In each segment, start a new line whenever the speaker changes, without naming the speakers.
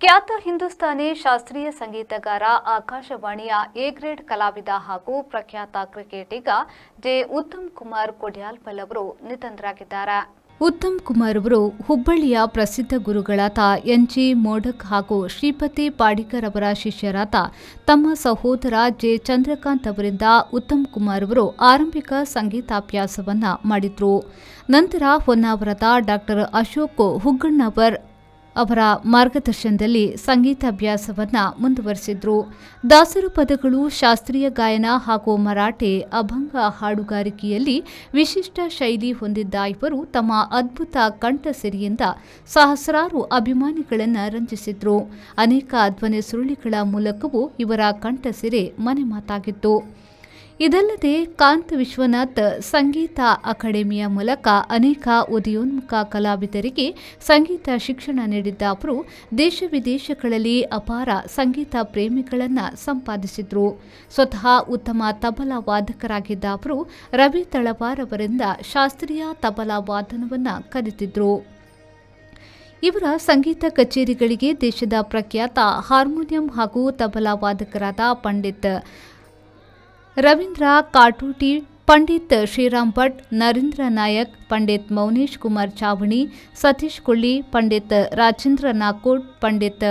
ಖ್ಯಾತ ಹಿಂದೂಸ್ತಾನಿ ಶಾಸ್ತ್ರೀಯ ಸಂಗೀತಗಾರ, ಆಕಾಶವಾಣಿಯ ಎ ಗ್ರೇಡ್ ಕಲಾವಿದ ಹಾಗೂ ಪ್ರಖ್ಯಾತ ಕ್ರಿಕೆಟಿಗ ಜೆ. ಉತ್ತಮ್ ಕುಮಾರ್ ಕೊಡ್ಯಾಲ್ಮಲ್ ಅವರು ನಿಧನರಾಗಿದ್ದಾರೆ. ಉತ್ತಮ್ ಕುಮಾರ್ ಅವರು ಹುಬ್ಬಳ್ಳಿಯ ಪ್ರಸಿದ್ಧ ಗುರುಗಳಾದ ಎನ್.ಜಿ. ಮೋಡಕ್ ಹಾಗೂ ಶ್ರೀಪತಿ ಪಾಡಿಕರ್ ಅವರ ಶಿಷ್ಯರಾದ ತಮ್ಮ ಸಹೋದರ ಜೆ. ಚಂದ್ರಕಾಂತ್ ಅವರಿಂದ ಉತ್ತಮ್ ಕುಮಾರ್ ಅವರು ಆರಂಭಿಕ ಸಂಗೀತಾಭ್ಯಾಸವನ್ನ ಮಾಡಿದ್ರು. ನಂತರ ಹೊನ್ನಾವರದ ಡಾ. ಅಶೋಕ್ ಹುಗ್ಗಣ್ಣವರ್ ಅವರ ಮಾರ್ಗದರ್ಶನದಲ್ಲಿ ಸಂಗೀತಾಭ್ಯಾಸವನ್ನ ಮುಂದುವರೆಸಿದ್ರು. ದಾಸರು ಪದಗಳು, ಶಾಸ್ತ್ರೀಯ ಗಾಯನ ಹಾಗೂ ಮರಾಠಿ ಅಭಂಗ ಹಾಡುಗಾರಿಕೆಯಲ್ಲಿ ವಿಶಿಷ್ಟ ಶೈಲಿ ಹೊಂದಿದ್ದ ಇವರು ತಮ್ಮ ಅದ್ಭುತ ಕಂಠಸಿರಿಯಿಂದ ಸಹಸ್ರಾರು ಅಭಿಮಾನಿಗಳನ್ನು ರಂಜಿಸಿದ್ರು. ಅನೇಕ ಧ್ವನಿ ಸುರುಳಿಗಳ ಮೂಲಕವೂ ಇವರ ಕಂಠಸಿರಿ ಮನೆಮಾತಾಗಿತ್ತು. ಇದಲ್ಲದೆ ಕಾಂತ್ ವಿಶ್ವನಾಥ್ ಸಂಗೀತ ಅಕಾಡೆಮಿಯ ಮೂಲಕ ಅನೇಕ ಉದಯೋನ್ಮುಖ ಕಲಾವಿದರಿಗೆ ಸಂಗೀತ ಶಿಕ್ಷಣ ನೀಡಿದ್ದ ಅವರು ದೇಶ ವಿದೇಶಗಳಲ್ಲಿ ಅಪಾರ ಸಂಗೀತ ಪ್ರೇಮಿಗಳನ್ನು ಸಂಪಾದಿಸಿದ್ರು. ಸ್ವತಃ ಉತ್ತಮ ತಬಲಾ ವಾದಕರಾಗಿದ್ದ ಅವರು ರವಿ ತಳವಾರ್ ಅವರಿಂದ ಶಾಸ್ತ್ರೀಯ ತಬಲಾ ವಾದನವನ್ನು ಕಲಿತಿದ್ರು. ಇವರ ಸಂಗೀತ ಕಚೇರಿಗಳಿಗೆ ದೇಶದ ಪ್ರಖ್ಯಾತ ಹಾರ್ಮೋನಿಯಂ ಹಾಗೂ ತಬಲಾ ವಾದಕರಾದ ಪಂಡಿತ್ ರವೀಂದ್ರ ಕಾಟೋಟಿ, ಪಂಡಿತ್ ಶ್ರೀರಾಮ್ ಭಟ್, ನರೇಂದ್ರ ನಾಯಕ್, ಪಂಡಿತ್ ಮೌನೇಶ್ ಕುಮಾರ್ ಚಾವಣಿ, ಸತೀಶ್ ಕೊಳ್ಳಿ, ಪಂಡಿತ್ ರಾಜೇಂದ್ರ ನಾಕೋಡ್, ಪಂಡಿತ್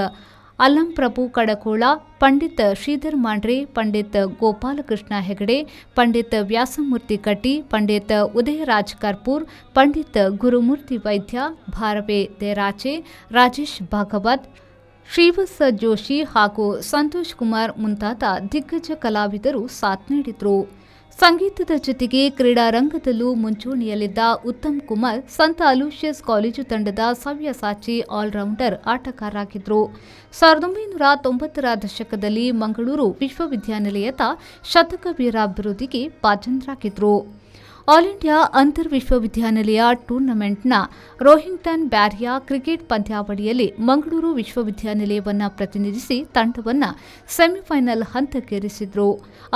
ಅಲ್ಲಂಪ್ರಭು ಕಡಕೋಳ, ಪಂಡಿತ್ ಶ್ರೀಧರ್ ಮಾಂಡ್ರೆ, ಪಂಡಿತ್ ಗೋಪಾಲಕೃಷ್ಣ ಹೆಗಡೆ, ಪಂಡಿತ್ ವ್ಯಾಸಮೂರ್ತಿ ಕಟ್ಟಿ, ಪಂಡಿತ್ ಉದಯರಾಜ್ ಕರ್ಪೂರ್, ಪಂಡಿತ್ ಗುರುಮೂರ್ತಿ ವೈದ್ಯ, ಭಾರವೆ ದೇರಾಚೆ, ರಾಜೇಶ್ ಭಾಗವತ್, ಶ್ರೀವತ್ಸ ಜೋಶಿ ಹಾಗೂ ಸಂತೋಷ್ ಕುಮಾರ್ ಮುಂತಾದ ದಿಗ್ಗಜ ಕಲಾವಿದರು ಸಾಥ್ ನೀಡಿದ್ರು. ಸಂಗೀತದ ಜೊತೆಗೆ ಕ್ರೀಡಾರಂಗದಲ್ಲೂ ಮುಂಚೂಣಿಯಲ್ಲಿದ್ದ ಉತ್ತಮ್ ಕುಮಾರ್ ಸಂತ ಅಲೋಷಿಯಸ್ ಕಾಲೇಜು ತಂಡದ ಸವ್ಯಸಾಚಿ ಆಲ್ರೌಂಡರ್ ಆಟಗಾರರಾಗಿದ್ದರು. 1990ರ ದಶಕದಲ್ಲಿ ಮಂಗಳೂರು ವಿಶ್ವವಿದ್ಯಾನಿಲಯದ ಶತಕ ವೀರಾಭಿವೃದ್ಧಿಗೆ ಭಾಜನರಾಗಿದ್ದರು. ಆಲ್ ಇಂಡಿಯಾ ಅಂತರ್ ವಿಶ್ವವಿದ್ಯಾನಿಲಯ ಟೂರ್ನಮೆಂಟ್ನ ರೋಹಿಂಗ್ಟನ್ ಬ್ಯಾರಿಯಾ ಕ್ರಿಕೆಟ್ ಪಂದ್ಯಾವಳಿಯಲ್ಲಿ ಮಂಗಳೂರು ವಿಶ್ವವಿದ್ಯಾನಿಲಯವನ್ನು ಪ್ರತಿನಿಧಿಸಿ ತಂಡವನ್ನು ಸೆಮಿಫೈನಲ್ ಹಂತಕ್ಕೇರಿಸಿದ್ರು.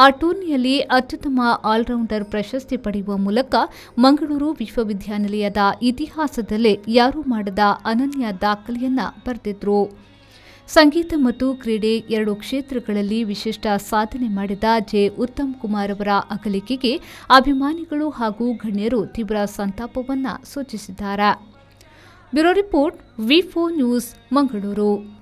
ಆ ಟೂರ್ನಿಯಲ್ಲಿ ಅತ್ಯುತ್ತಮ ಆಲ್ರೌಂಡರ್ ಪ್ರಶಸ್ತಿ ಪಡೆಯುವ ಮೂಲಕ ಮಂಗಳೂರು ವಿಶ್ವವಿದ್ಯಾನಿಲಯದ ಇತಿಹಾಸದಲ್ಲೇ ಯಾರೂ ಮಾಡದ ಅನನ್ಯ ದಾಖಲೆಯನ್ನ ಬರೆದಿದ್ರು. ಸಂಗೀತ ಮತ್ತು ಕ್ರೀಡೆ ಎರಡೂ ಕ್ಷೇತ್ರಗಳಲ್ಲಿ ವಿಶಿಷ್ಟ ಸಾಧನೆ ಮಾಡಿದ ಜೆ. ಉತ್ತಮ್ ಕುಮಾರ್ ಅವರ ಅಗಲಿಕೆಗೆ ಅಭಿಮಾನಿಗಳು ಹಾಗೂ ಗಣ್ಯರು ತೀವ್ರ ಸಂತಾಪವನ್ನು ಸೂಚಿಸಿದ್ದಾರೆ. Bureau report, V4 news, Mangaluru.